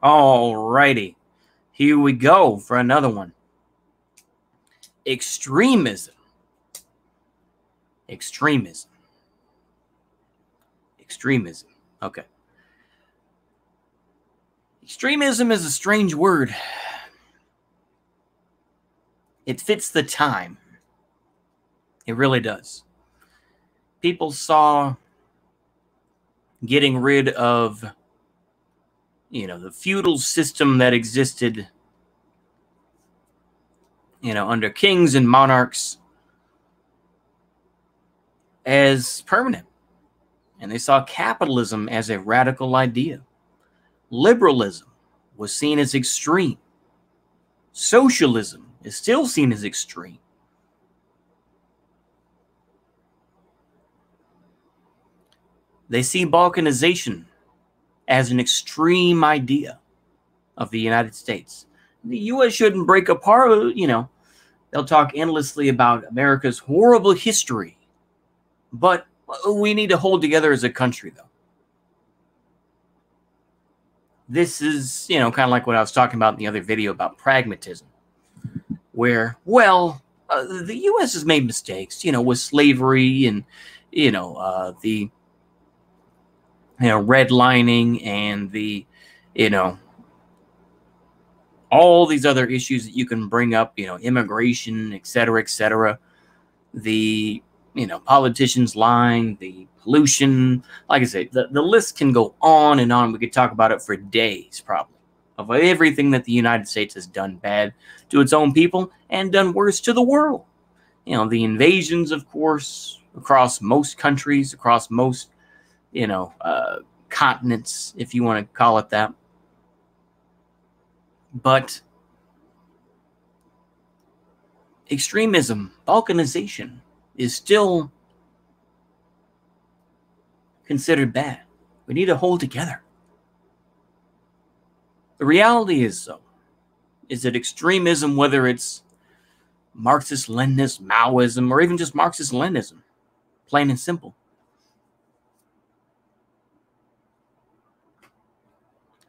Alrighty, here we go for another one. Extremism. Extremism. Extremism. Okay. Extremism is a strange word. It fits the time. It really does. People saw getting rid of, the feudal system that existed, under kings and monarchs as permanent. And they saw capitalism as a radical idea. Liberalism was seen as extreme. Socialism is still seen as extreme. They see balkanization as an extreme idea of the United States. The U.S. shouldn't break apart, They'll talk endlessly about America's horrible history. But we need to hold together as a country, though. This is, kind of like what I was talking about in the other video about pragmatism. Where, the U.S. has made mistakes, with slavery and, the redlining and the, all these other issues that you can bring up, immigration, et cetera, the, politicians lying, the pollution. Like I say, the list can go on and on. We could talk about it for days, probably, of everything that the United States has done bad to its own people and done worse to the world. The invasions, of course, across most countries, across most continents, if you want to call it that. But extremism, balkanization, is still considered bad. We need to hold together. The reality is, though, is that extremism, whether it's Marxist-Leninism, Maoism, or even just Marxist-Leninism, plain and simple,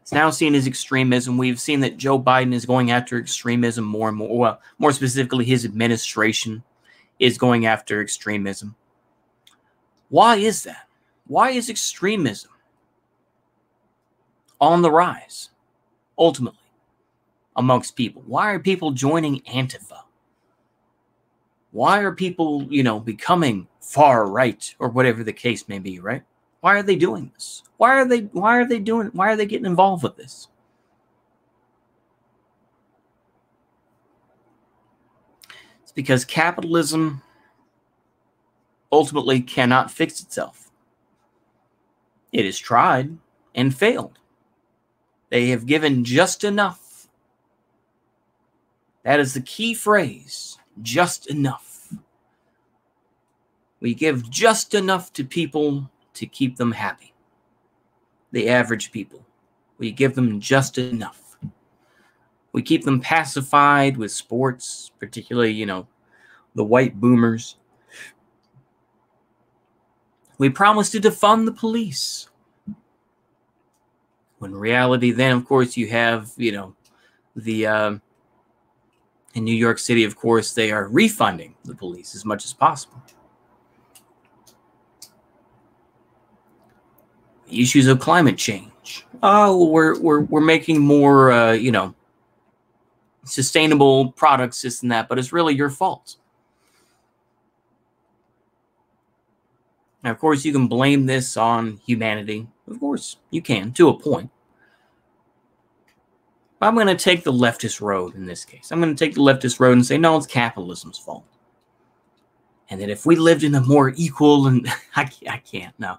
it's now seen as extremism. We've seen that Joe Biden is going after extremism more and more. Well, more specifically, his administration is going after extremism. Why is that? Why is extremism on the rise, ultimately, amongst people? Why are people joining Antifa? Why are people, becoming far right, or whatever the case may be, right? Why are they doing this? Why are they getting involved with this? It's because capitalism ultimately cannot fix itself. It has tried and failed. They have given just enough. That is the key phrase, just enough. We give just enough to people to keep them happy. The average people. We give them just enough. We keep them pacified with sports, particularly, the white boomers. We promise to defund the police. When in reality, then, of course, you have, in New York City, of course, they are refunding the police as much as possible. The issues of climate change. Oh, we're making more, sustainable products, this and that, but it's really your fault. Now, of course, you can blame this on humanity. Of course, you can, to a point. But I'm going to take the leftist road in this case. I'm going to take the leftist road and say, no, it's capitalism's fault. And that if we lived in a more equal, and I can't, no.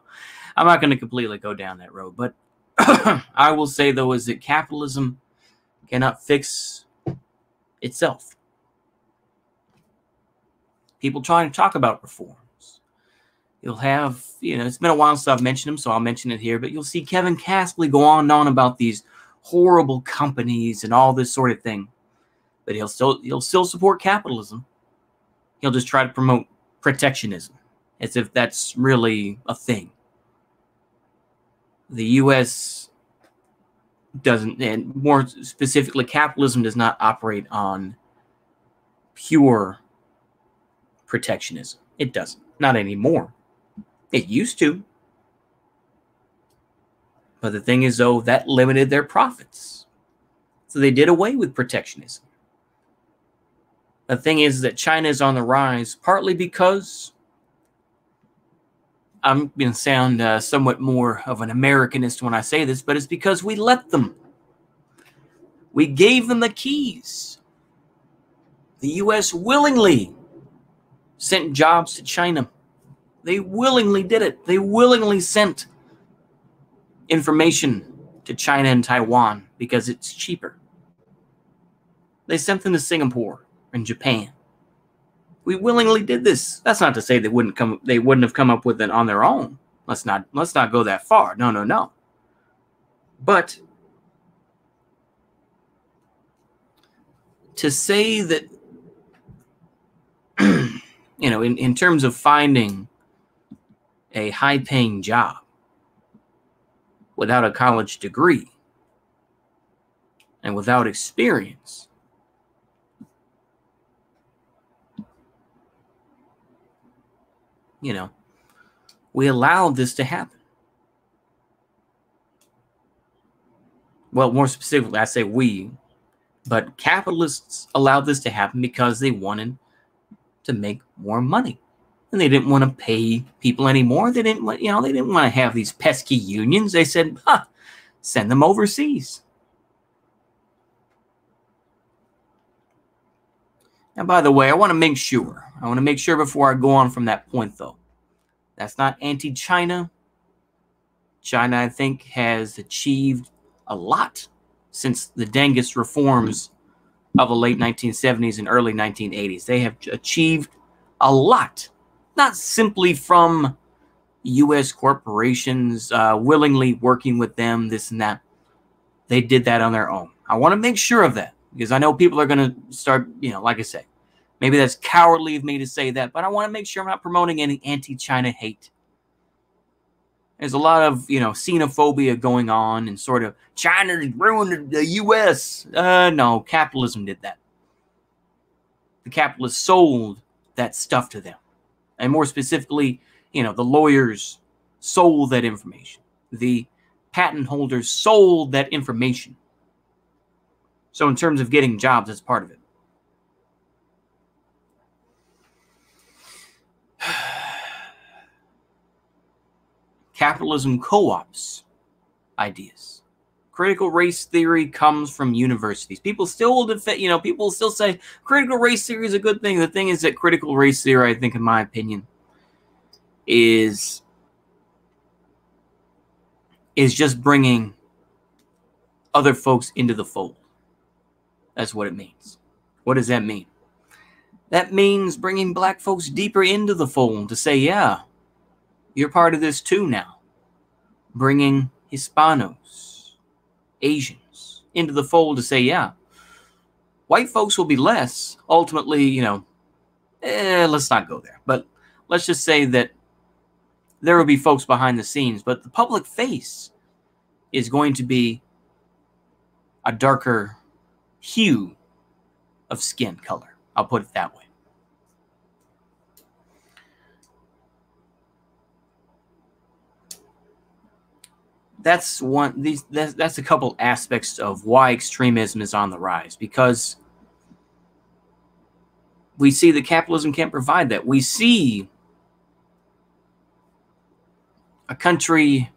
I'm not going to completely go down that road. But I will say, though, is that capitalism cannot fix itself. People trying to talk about reform. You'll have, it's been a while since I've mentioned him, so I'll mention it here, but you'll see Kevin Castley go on and on about these horrible companies and all this sort of thing. But he'll still support capitalism. He'll just try to promote protectionism, as if that's really a thing. The U.S. doesn't, and more specifically, capitalism does not operate on pure protectionism. It doesn't. Not anymore. It used to. But the thing is, though, that limited their profits. So they did away with protectionism. The thing is that China is on the rise, partly because I'm going to sound somewhat more of an Americanist when I say this, but it's because we let them. We gave them the keys. The U.S. willingly sent jobs to China. They willingly did it. They willingly sent information to China and Taiwan because it's cheaper. They sent them to Singapore and Japan. We willingly did this. That's not to say they wouldn't have come up with it on their own. Let's not go that far. No. But to say that, in terms of finding a high-paying job without a college degree and without experience, we allowed this to happen. Well, more specifically, I say we, but capitalists allowed this to happen because they wanted to make more money. And they didn't want to pay people anymore. They didn't want to have these pesky unions. They said, send them overseas. And by the way, I want to make sure before I go on from that point, though, that's not anti-China. China, I think, has achieved a lot since the Dengist reforms of the late 1970s and early 1980s. They have achieved a lot, not simply from U.S. corporations willingly working with them, this and that. They did that on their own. I want to make sure of that because I know people are going to start, like I say, maybe that's cowardly of me to say that, but I want to make sure I'm not promoting any anti-China hate. There's a lot of, xenophobia going on and sort of China ruined the U.S. No, capitalism did that. The capitalists sold that stuff to them. And more specifically, the lawyers sold that information. The patent holders sold that information. So in terms of getting jobs, that's part of it. Capitalism co-ops ideas. Critical race theory comes from universities. People still people still say critical race theory is a good thing. The thing is that critical race theory, I think, in my opinion, is just bringing other folks into the fold. That's what it means. What does that mean? That means bringing black folks deeper into the fold to say, yeah, you're part of this too now. Bringing Hispanos, Asians into the fold to say, yeah, white folks will be less. Ultimately, let's not go there. But let's just say that there will be folks behind the scenes. But the public face is going to be a darker hue of skin color. I'll put it that way. That's a couple aspects of why extremism is on the rise, because we see that capitalism can't provide that. We see a country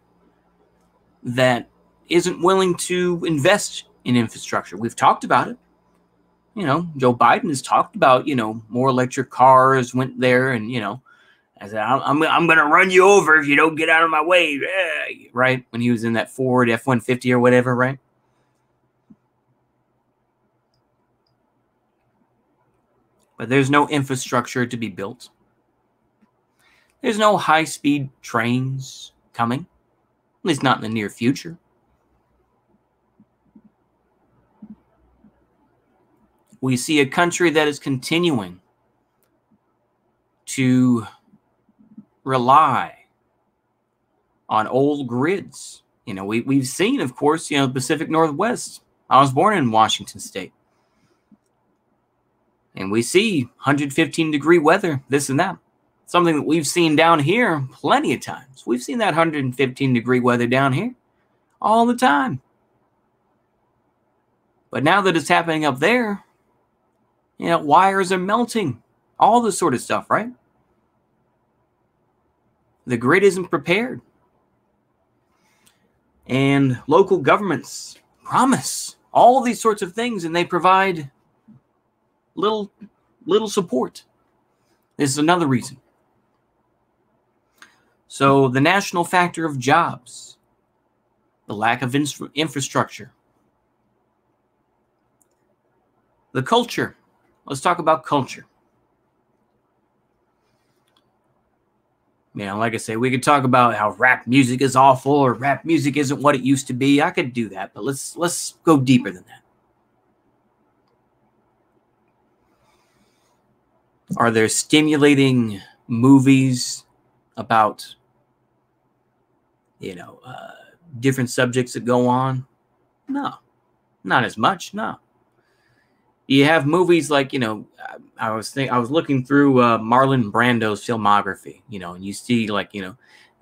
that isn't willing to invest in infrastructure. We've talked about it. Joe Biden has talked about, more electric cars went there and, I said, I'm going to run you over if you don't get out of my way, right? When he was in that Ford F-150 or whatever, right? But there's no infrastructure to be built. There's no high-speed trains coming, at least not in the near future. We see a country that is continuing to rely on old grids. We've seen, of course, the Pacific Northwest. I was born in Washington State. And we see 115-degree weather, this and that. Something that we've seen down here plenty of times. We've seen that 115-degree weather down here all the time. But now that it's happening up there, wires are melting. All this sort of stuff, right? The grid isn't prepared. And local governments promise all these sorts of things, and they provide little support. This is another reason. So the national factor of jobs, the lack of infrastructure, the culture. Let's talk about culture. Like I say, we could talk about how rap music is awful or rap music isn't what it used to be. I could do that, but let's go deeper than that. Are there stimulating movies about, different subjects that go on? No, not as much. No. You have movies like, I was looking through Marlon Brando's filmography, and you see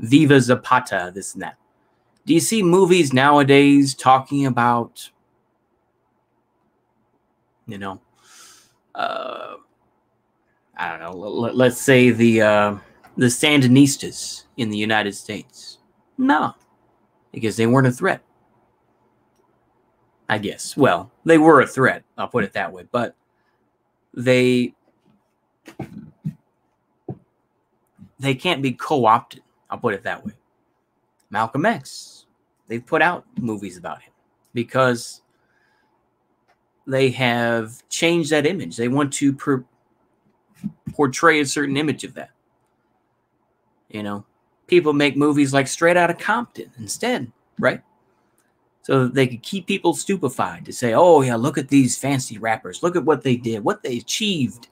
Viva Zapata, this and that. Do you see movies nowadays talking about, I don't know, let's say the Sandinistas in the United States? No, because they weren't a threat. I guess. Well, they were a threat. I'll put it that way. But they can't be co-opted. I'll put it that way. Malcolm X. They've put out movies about him because they have changed that image. They want to portray a certain image of that. People make movies like Straight Outta Compton instead, right? So that they could keep people stupefied to say, oh, yeah, look at these fancy rappers. Look at what they did, what they achieved,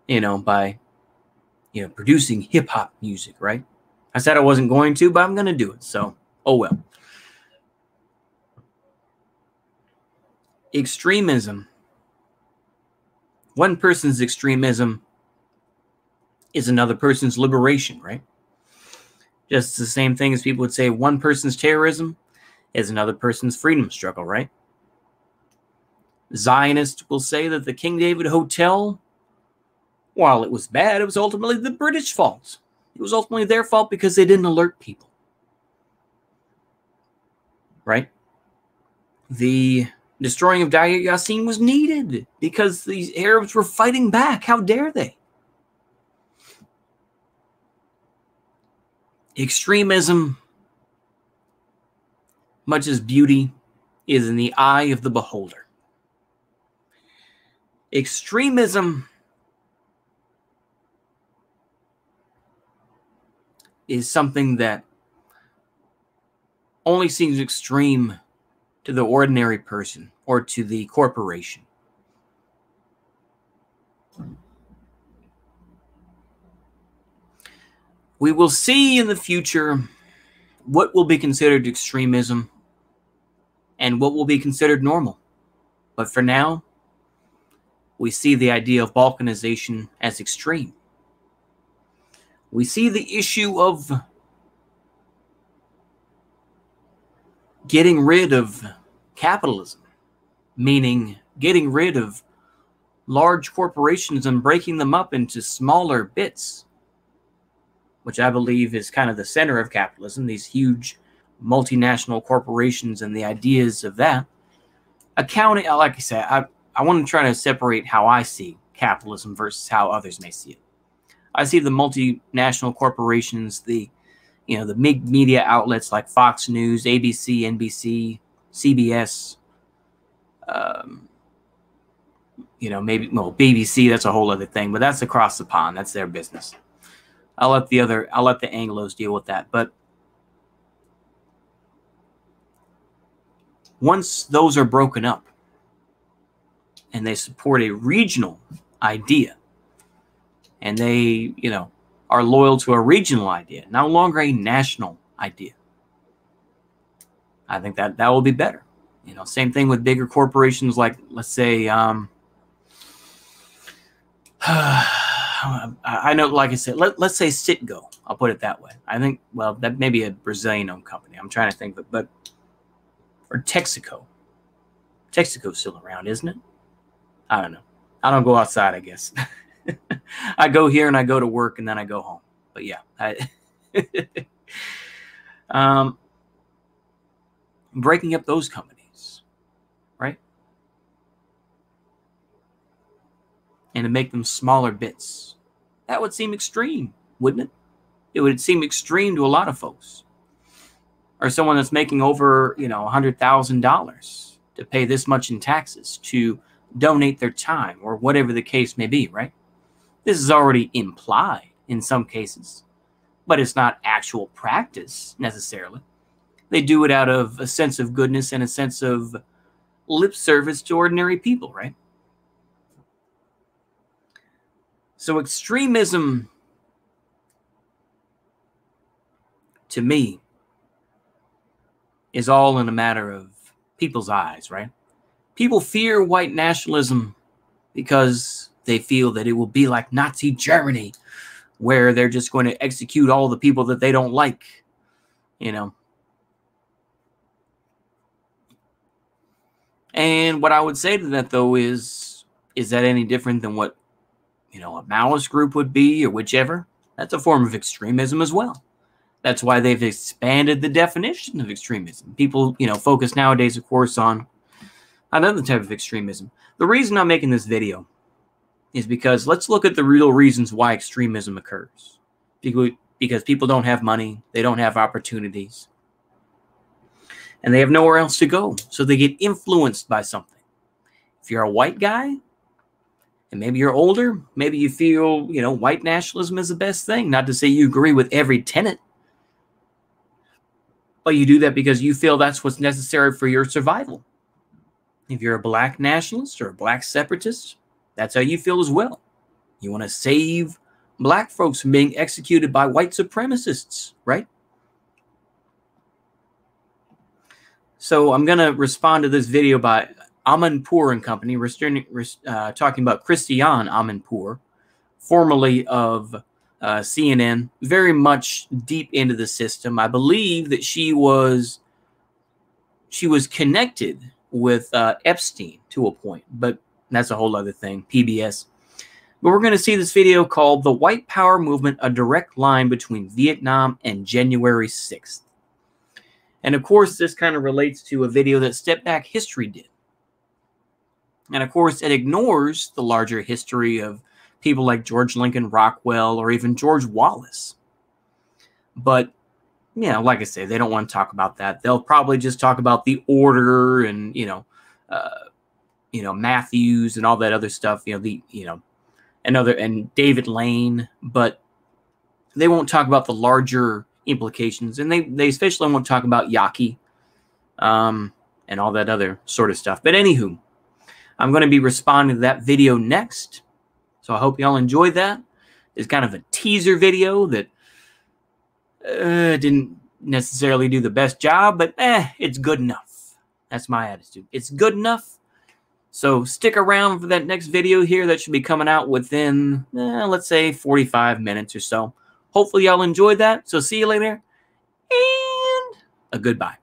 by, producing hip-hop music, right? I said I wasn't going to, but I'm going to do it. So, oh, well. Extremism. One person's extremism is another person's liberation, right? Just the same thing as people would say one person's terrorism is another person's freedom struggle, right? Zionists will say that the King David Hotel, while it was bad, it was ultimately the British fault. It was ultimately their fault because they didn't alert people. Right? The destroying of Deir Yassin was needed because these Arabs were fighting back. How dare they? Extremism, much as beauty, is in the eye of the beholder. Extremism is something that only seems extreme to the ordinary person or to the corporation. We will see in the future what will be considered extremism and what will be considered normal. But for now, we see the idea of balkanization as extreme. We see the issue of getting rid of capitalism, meaning getting rid of large corporations and breaking them up into smaller bits, which I believe is kind of the center of capitalism, these huge multinational corporations and the ideas of that. Accounting, like I said, I want to try to separate how I see capitalism versus how others may see it. I see the multinational corporations, the big media outlets like Fox News, ABC, NBC, CBS, maybe, BBC, that's a whole other thing, but that's across the pond. That's their business. I'll let the Anglos deal with that. But once those are broken up and they support a regional idea and they, are loyal to a regional idea, no longer a national idea, I think that will be better. You know, same thing with bigger corporations like, let's say, I know, like I said, let's say Citgo. I'll put it that way. I think, well, that may be a Brazilian-owned company. I'm trying to think, but or Texaco. Texaco's still around, isn't it? I don't know. I don't go outside, I guess. I go here and I go to work and then I go home. But yeah, breaking up those companies, right? And to make them smaller bits. That would seem extreme, wouldn't it? It would seem extreme to a lot of folks. Or someone that's making over, $100,000 to pay this much in taxes to donate their time or whatever the case may be, right? This is already implied in some cases, but it's not actual practice necessarily. They do it out of a sense of goodness and a sense of lip service to ordinary people, right? So extremism, to me, is all in a matter of people's eyes, right? People fear white nationalism because they feel that it will be like Nazi Germany, where they're just going to execute all the people that they don't like, And what I would say to that, though, is that any different than what, a Maoist group would be or whichever? That's a form of extremism as well. That's why they've expanded the definition of extremism. People, focus nowadays, of course, on another type of extremism. The reason I'm making this video is because let's look at the real reasons why extremism occurs. Because people don't have money, they don't have opportunities, and they have nowhere else to go. So they get influenced by something. If you're a white guy, and maybe you're older, maybe you feel, white nationalism is the best thing. Not to say you agree with every tenet, but you do that because you feel that's what's necessary for your survival. If you're a black nationalist or a black separatist, that's how you feel as well. You want to save black folks from being executed by white supremacists, right? So I'm going to respond to this video by Amanpour and Company. We're talking about Christiane Amanpour, formerly of CNN, very much deep into the system. I believe that she was connected with Epstein to a point, but that's a whole other thing, PBS. But we're going to see this video called The White Power Movement, a Direct Line Between Vietnam and January 6th. And of course, this kind of relates to a video that Step Back History did. And of course, it ignores the larger history of people like George Lincoln Rockwell or even George Wallace. But, like I say, they don't want to talk about that. They'll probably just talk about the order and, Matthews and all that other stuff, and David Lane, but they won't talk about the larger implications, and they especially won't talk about Yaki, and all that other sort of stuff. But anywho, I'm going to be responding to that video next, so I hope y'all enjoyed that. It's kind of a teaser video that didn't necessarily do the best job, but it's good enough. That's my attitude. It's good enough. So stick around for that next video here that should be coming out within, let's say, 45 minutes or so. Hopefully y'all enjoyed that. So see you later, and a goodbye.